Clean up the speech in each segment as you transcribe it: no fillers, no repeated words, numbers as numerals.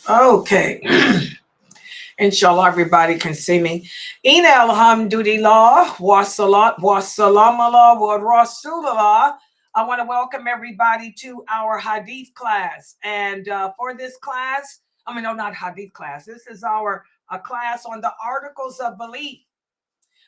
Okay. Inshallah, everybody can see me. Ina alhamdulillah, wa salat, wa salam Allah, wa rasulullah. I want to welcome everybody to our hadith class. And for this class, no, not hadith class. This is our class on the articles of belief.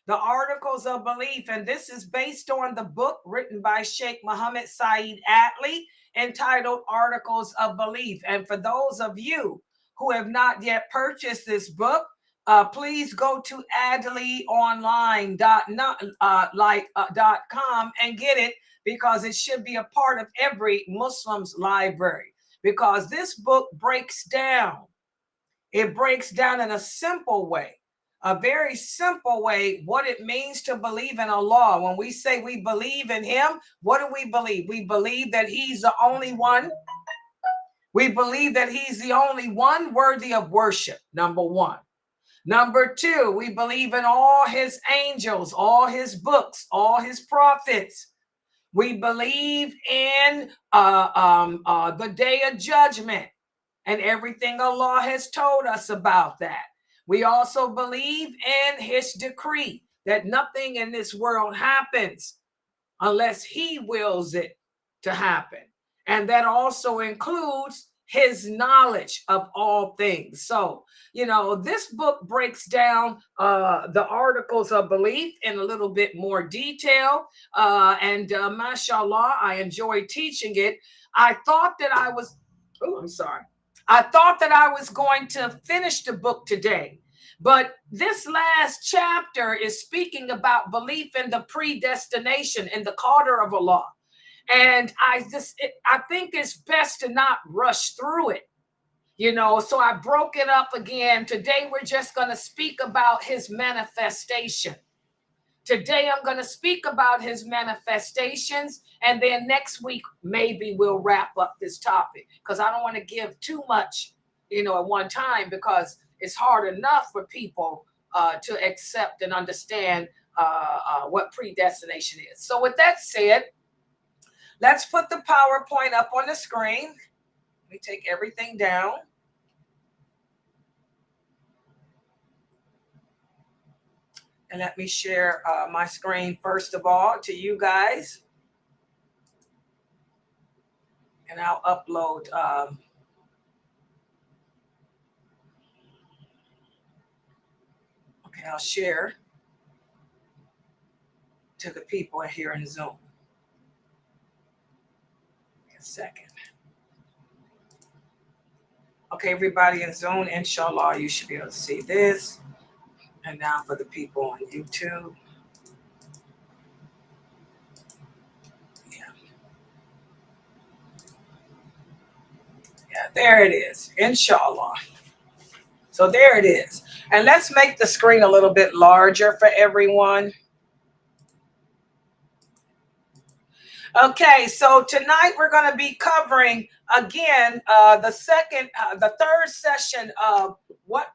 The articles of belief. And this is based on the book written by Sheikh Muhammad S Adly entitled Articles of Belief. And for those of you who have not yet purchased this book, please go to adlyonline.com and get it, because it should be a part of every Muslim's library, because this book breaks down in a simple way, a very simple way, what it means to believe in Allah. When we say we believe in Him, what do we believe? We believe that He's the only one. We believe that He's the only one worthy of worship, number one. Number two, we believe in all His angels, all His books, all His prophets. We believe in the day of judgment and everything Allah has told us about that. We also believe in His decree that nothing in this world happens unless He wills it to happen. And that also includes His knowledge of all things. So, this book breaks down the articles of belief in a little bit more detail. And mashallah, I enjoy teaching it. I thought that I was going to finish the book today, but this last chapter is speaking about belief in the predestination in the qadr of Allah. And I think it's best to not rush through it. So I broke it up again. Today, we're just going to speak about His manifestation. Today, I'm going to speak about His manifestations. And then next week, maybe we'll wrap up this topic, because I don't want to give too much, at one time, because it's hard enough for people to accept and understand what predestination is. So with that said, let's put the PowerPoint up on the screen. Let me take everything down. And let me share my screen first of all to you guys. And I'll upload. Okay, I'll share to the people here in Zoom. A second. Okay, everybody in Zoom, inshallah, you should be able to see this. And now for the people on YouTube. Yeah, there it is, inshallah. So there it is. And let's make the screen a little bit larger for everyone. Okay, so tonight we're going to be covering again the third session of what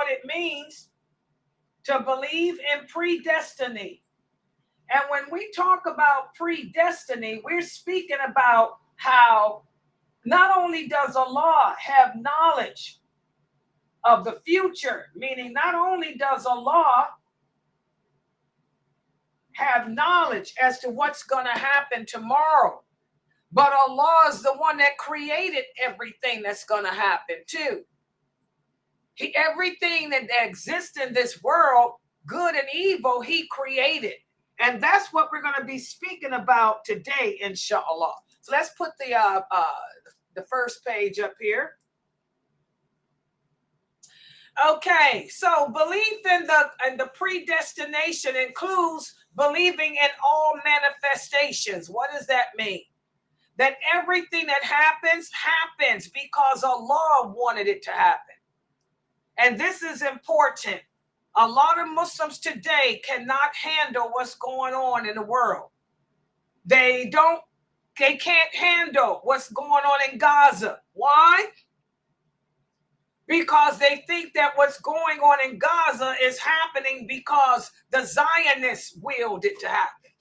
it means to believe in predestiny. And when we talk about predestiny, we're speaking about how not only does Allah have knowledge of the future, meaning not only does Allah have knowledge as to what's going to happen tomorrow, but Allah is the one that created everything that's going to happen too. Everything that exists in this world, good and evil, He created. And that's what we're going to be speaking about today, inshallah. So let's put the first page up here. Okay, so belief in the predestination includes believing in all manifestations. What does that mean? That everything that happens because Allah wanted it to happen. And this is important. A lot of Muslims today cannot handle what's going on in the world. They can't handle what's going on in Gaza. Why? Because they think that what's going on in Gaza is happening because the Zionists willed it to happen.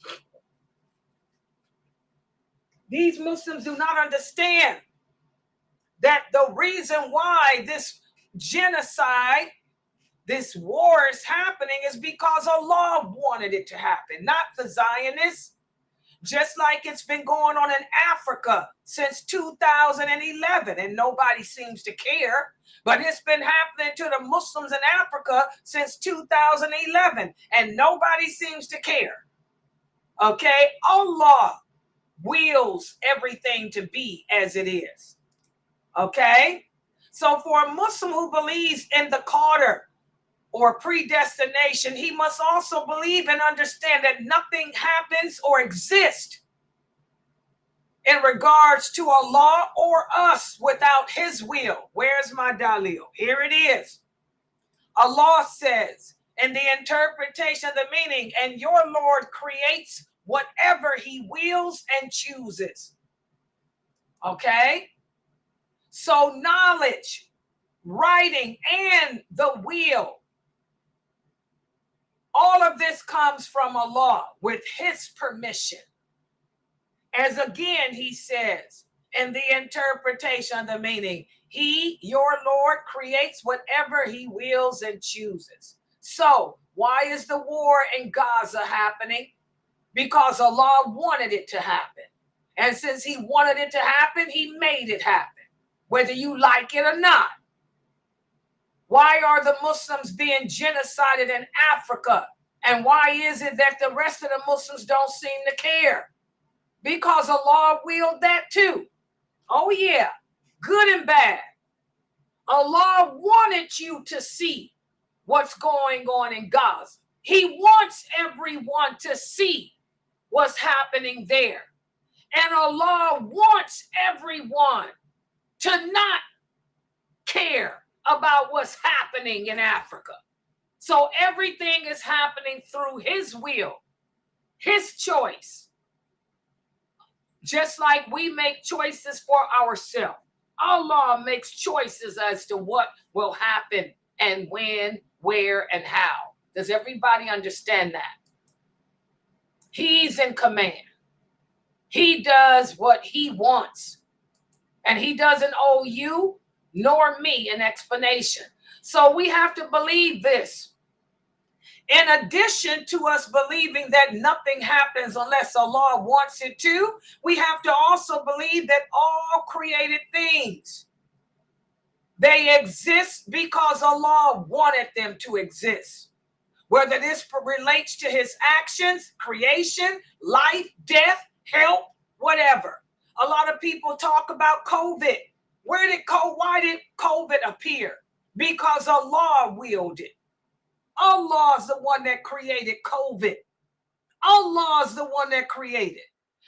These Muslims do not understand that the reason why this genocide, this war is happening is because Allah wanted it to happen, not the Zionists. Just like it's been going on in Africa since 2011, and nobody seems to care. But it's been happening to the Muslims in Africa since 2011, and nobody seems to care. Okay? Allah wills everything to be as it is. Okay? So for a Muslim who believes in the Qadr or predestination, he must also believe and understand that nothing happens or exists in regards to Allah or us without his will. Where's my dalil? Here it is. Allah says in the interpretation of the meaning, and your Lord creates whatever he wills and chooses. Okay? So knowledge, writing, and the will, all of this comes from Allah with his permission. As again, he says in the interpretation of the meaning, he, your Lord, creates whatever he wills and chooses. So why is the war in Gaza happening? Because Allah wanted it to happen. And since he wanted it to happen, he made it happen, whether you like it or not. Why are the Muslims being genocided in Africa? And why is it that the rest of the Muslims don't seem to care? Because Allah willed that too. Oh yeah, good and bad. Allah wanted you to see what's going on in Gaza. He wants everyone to see what's happening there. And Allah wants everyone to not care about what's happening in Africa. So everything is happening through his will, his choice. Just like we make choices for ourselves, Allah makes choices as to what will happen and when, where, and how. Does everybody understand that? He's in command. He does what he wants. And he doesn't owe you nor me an explanation. So we have to believe this. In addition to us believing that nothing happens unless Allah wants it to, we have to also believe that all created things, they exist because Allah wanted them to exist. Whether this relates to his actions, creation, life, death, health, whatever. A lot of people talk about COVID. Why did COVID appear? Because Allah willed it. Allah's the one that created COVID. Allah's the one that created.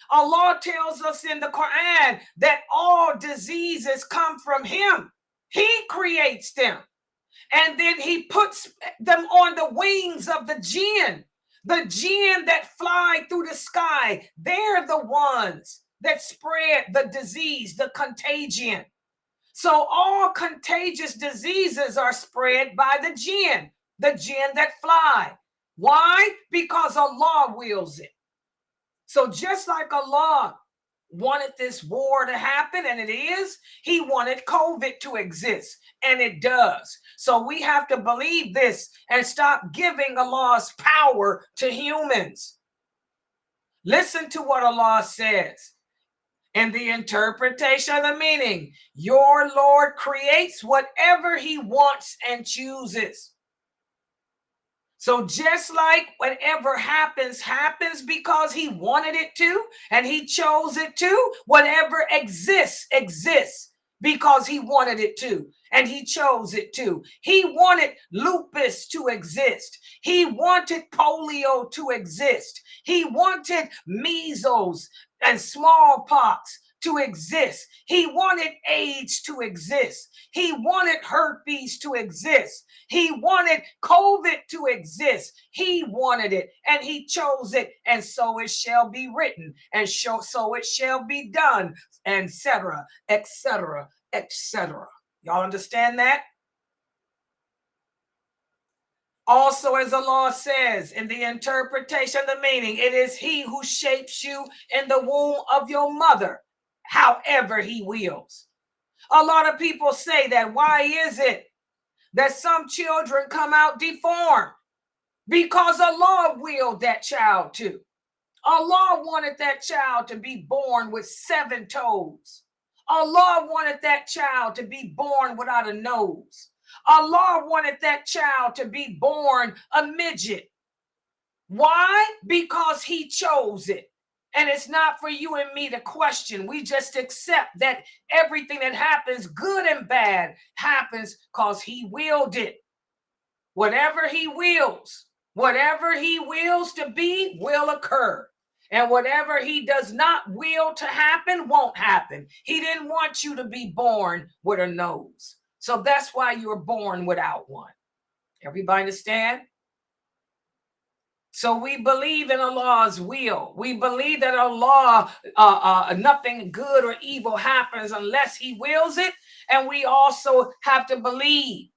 Allah tells us in the Quran that all diseases come from him. He creates them. And then he puts them on the wings of the jinn. The jinn that fly through the sky, they're the ones that spread the disease, the contagion. So all contagious diseases are spread by the jinn that fly. Why? Because Allah wills it. So just like Allah wanted this war to happen, and it is, he wanted COVID to exist, and it does. So we have to believe this and stop giving Allah's power to humans. Listen to what Allah says in the interpretation of the meaning. Your Lord creates whatever he wants and chooses. So just like whatever happens because he wanted it to, and he chose it to. Whatever exists because he wanted it to, and he chose it to. He wanted lupus to exist. He wanted polio to exist. He wanted measles and smallpox to exist. He wanted AIDS to exist. He wanted herpes to exist. He wanted COVID to exist. He wanted it, and he chose it, and so it shall be written, and so it shall be done, etc., etc., etc. Y'all understand that? Also, as Allah says in the interpretation of the meaning, it is he who shapes you in the womb of your mother, however he wills. A lot of people say that. Why is it that some children come out deformed? Because Allah willed that child to. Allah wanted that child to be born with 7 toes. Allah wanted that child to be born without a nose. Allah wanted that child to be born a midget. Why? Because he chose it. And it's not for you and me to question. We just accept that everything that happens, good and bad, happens because he willed it. Whatever he wills to be will occur. And whatever he does not will to happen won't happen. He didn't want you to be born with a nose. So that's why you were born without one. Everybody understand? So we believe in Allah's will. We believe that Allah, nothing good or evil happens unless he wills it. And we also have to believe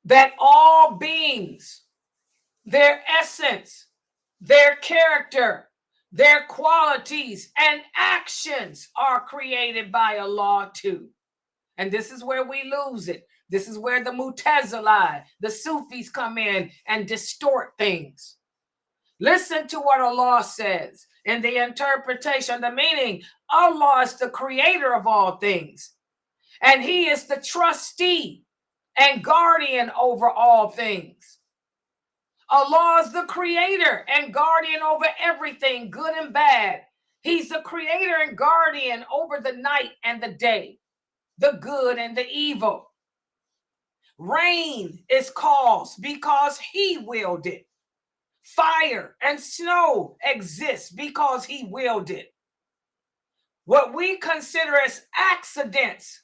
that all beings, their essence, their character, their qualities and actions are created by Allah too. And this is where we lose it. This is where the Mu'tazila, the Sufis come in and distort things. Listen to what Allah says in the interpretation, the meaning. Allah is the creator of all things, and he is the trustee and guardian over all things. Allah is the creator and guardian over everything, good and bad. He's the creator and guardian over the night and the day, the good and the evil. Rain is caused because he willed it. Fire and snow exist because he willed it. What we consider as accidents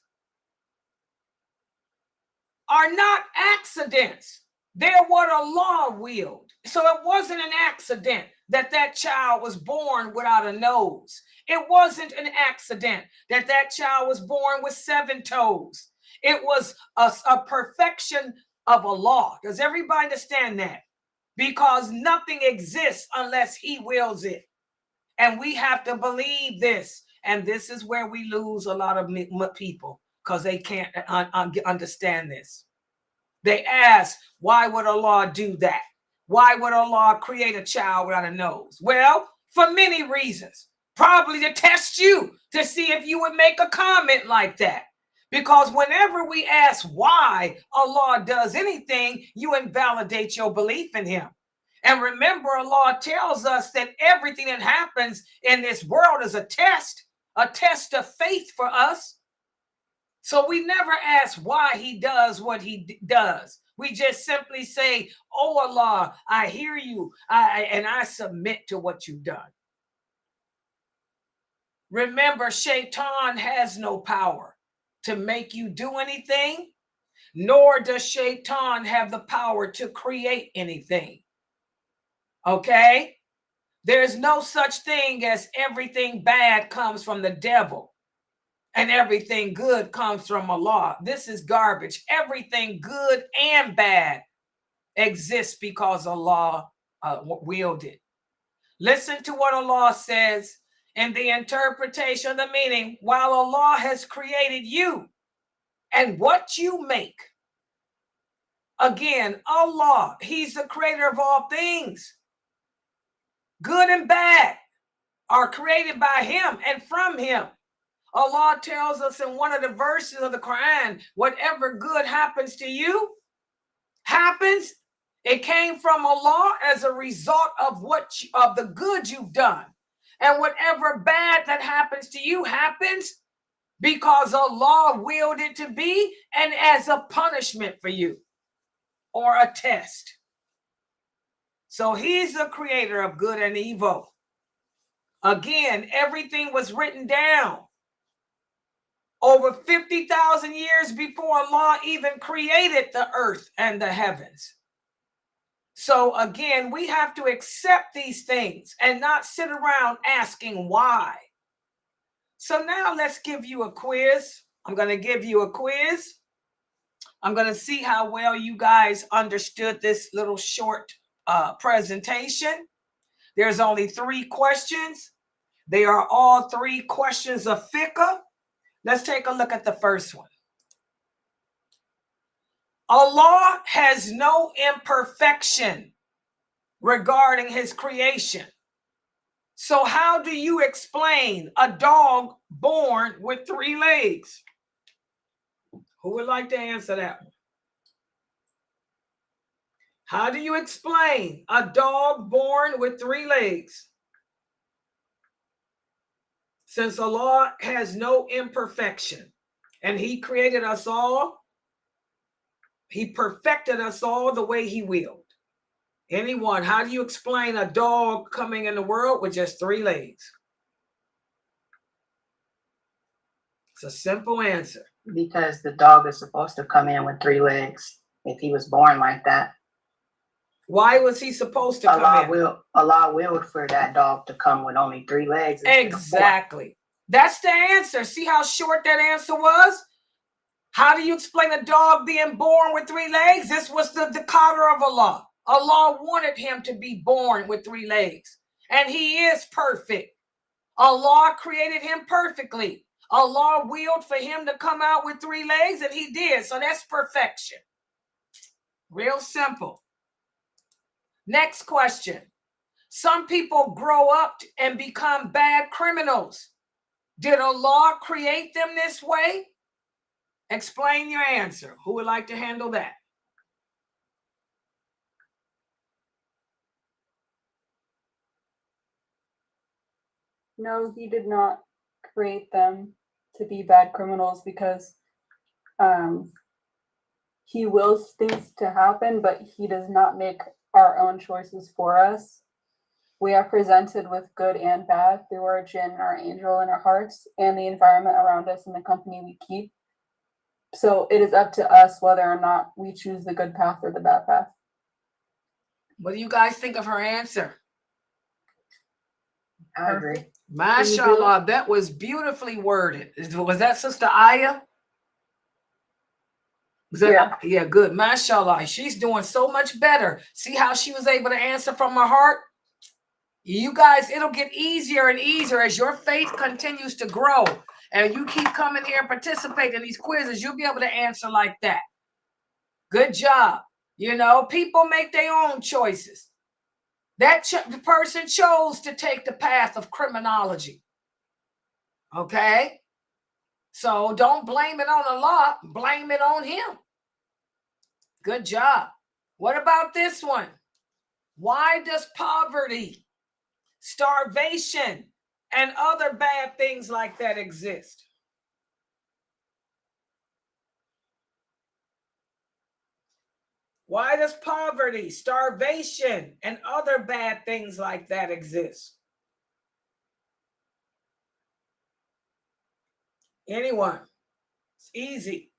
are not accidents. They're what Allah willed. So it wasn't an accident that that child was born without a nose. It wasn't an accident that that child was born with 7 toes. It was a perfection of Allah. Does everybody understand that? Because nothing exists unless he wills it. And we have to believe this. And this is where we lose a lot of people, because they can't understand this. They ask, why would Allah do that? Why would Allah create a child without a nose? Well, for many reasons. Probably to test you, to see if you would make a comment like that. Because whenever we ask why Allah does anything, you invalidate your belief in him. And remember, Allah tells us that everything that happens in this world is a test of faith for us. So we never ask why he does what he does. We just simply say, oh Allah, I hear you, and I submit to what you've done. Remember, Shaitan has no power to make you do anything, nor does Shaitan have the power to create anything. Okay? There's no such thing as everything bad comes from the devil and everything good comes from Allah. This is garbage. Everything good and bad exists because Allah willed it. Listen to what Allah says in the interpretation of the meaning. While Allah has created you and what you make. Again, Allah, he's the creator of all things. Good and bad are created by him and from him. Allah tells us in one of the verses of the Quran, whatever good happens to you, happens. It came from Allah as a result of of the good you've done. And whatever bad that happens to you happens because Allah willed it to be, and as a punishment for you or a test. So he's the creator of good and evil. Again, everything was written down over 50,000 years before Allah even created the earth and the heavens. So again, we have to accept these things and not sit around asking why. So now let's give you a quiz. I'm going to give you a quiz. I'm going to see how well you guys understood this little short presentation. There's only 3 questions. They are all three questions of fiqh. Let's take a look at the first one. Allah has no imperfection regarding his creation. So how do you explain a dog born with 3 legs? Who would like to answer that one? How do you explain a dog born with 3 legs? Since Allah has no imperfection and he created us all, he perfected us all the way he willed. Anyone, how do you explain a dog coming in the world with just 3 legs? It's a simple answer. Because the dog is supposed to come in with 3 legs if he was born like that. Why was he supposed to come in? Allah willed for that dog to come with only 3 legs. Exactly. That's the answer. See how short that answer was? How do you explain a dog being born with 3 legs? This was the qadr of Allah. Allah wanted him to be born with 3 legs. And he is perfect. Allah created him perfectly. Allah willed for him to come out with 3 legs, and he did. So that's perfection. Real simple. Next question. Some people grow up and become bad criminals. Did Allah create them this way? Explain your answer. Who would like to handle that? No, he did not create them to be bad criminals because he wills things to happen, but he does not make our own choices for us. We are presented with good and bad through our jinn, our angel, and our hearts, and the environment around us and the company we keep. So it is up to us whether or not we choose the good path or the bad path. What do you guys think of her answer? I agree. MashaAllah, that was beautifully worded. Was that Sister Aya? Yeah, good. MashaAllah. She's doing so much better. See how she was able to answer from her heart? You guys, it'll get easier and easier as your faith continues to grow and you keep coming here and participate in these quizzes. You'll be able to answer like that. Good job. You know, people make their own choices. That the person chose to take the path of criminology. Okay? So don't blame it on Allah. Blame it on him. Good job. What about this one? Why does poverty, starvation, and other bad things like that exist? Why does poverty, starvation, and other bad things like that exist? Anyone? It's easy.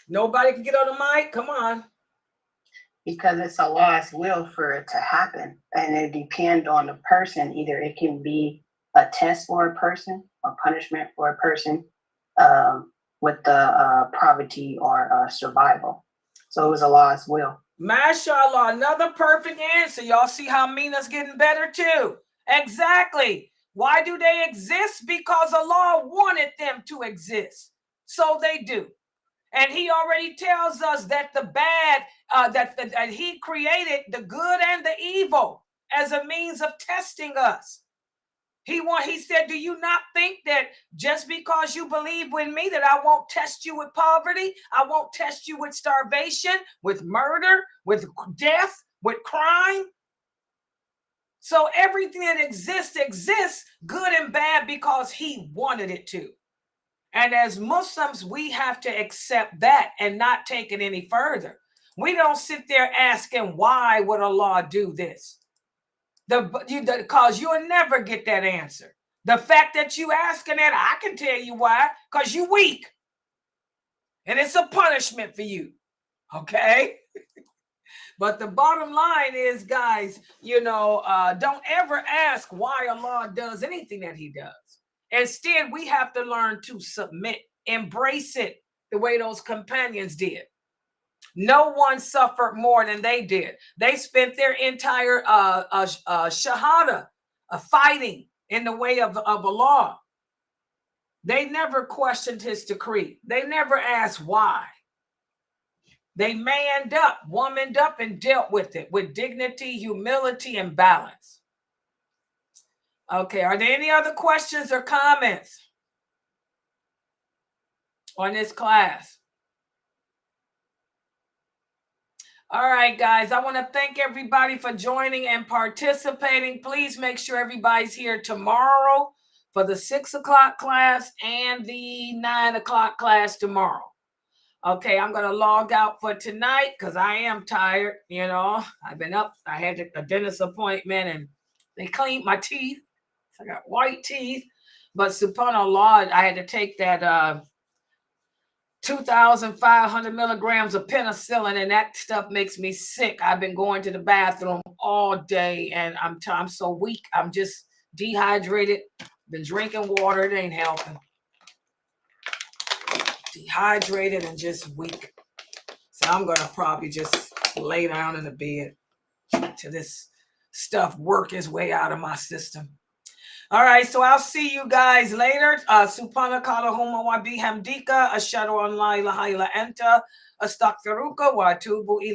Nobody can get on the mic? Come on. Because it's Allah's will for it to happen. And it depends on the person. Either it can be a test for a person, a punishment for a person, with the poverty or survival. So it was Allah's will. MashaAllah, another perfect answer. Y'all see how Mina's getting better too. Exactly. Why do they exist? Because Allah wanted them to exist. So they do. And he already tells us that the bad, that he created the good and the evil as a means of testing us. He said, do you not think that just because you believe in me that I won't test you with poverty, I won't test you with starvation, with murder, with death, with crime? So everything that exists good and bad because he wanted it to. And as Muslims, we have to accept that and not take it any further. We don't sit there asking, why would Allah do this? Because you'll never get that answer. The fact that you asking that, I can tell you why, because you're weak. And it's a punishment for you. Okay? But the bottom line is, guys, don't ever ask why Allah does anything that he does. Instead, we have to learn to submit, embrace it the way those companions did. No one suffered more than they did. They spent their entire shahada fighting in the way of Allah. They never questioned his decree. They never asked why. They manned up, womaned up, and dealt with it with dignity, humility, and balance. Okay, are there any other questions or comments on this class? All right, guys, I want to thank everybody for joining and participating. Please make sure everybody's here tomorrow for the 6 o'clock class and the 9 o'clock class tomorrow. Okay, I'm going to log out for tonight because I am tired. You know, I've been up. I had a dentist appointment and they cleaned my teeth. So I got white teeth. But subhanAllah, I had to take that 2,500 milligrams of penicillin, and that stuff makes me sick. I've been going to the bathroom all day, and I'm so weak. I'm just dehydrated. Been drinking water. It ain't helping. Dehydrated and just weak. So I'm going to probably just lay down in the bed till this stuff work its way out of my system. All right, so I'll see you guys later. Subhanaka Allahumma wa bihamdika ashhadu an la ilaha illa anta astaghfiruka wa atubu ilayk.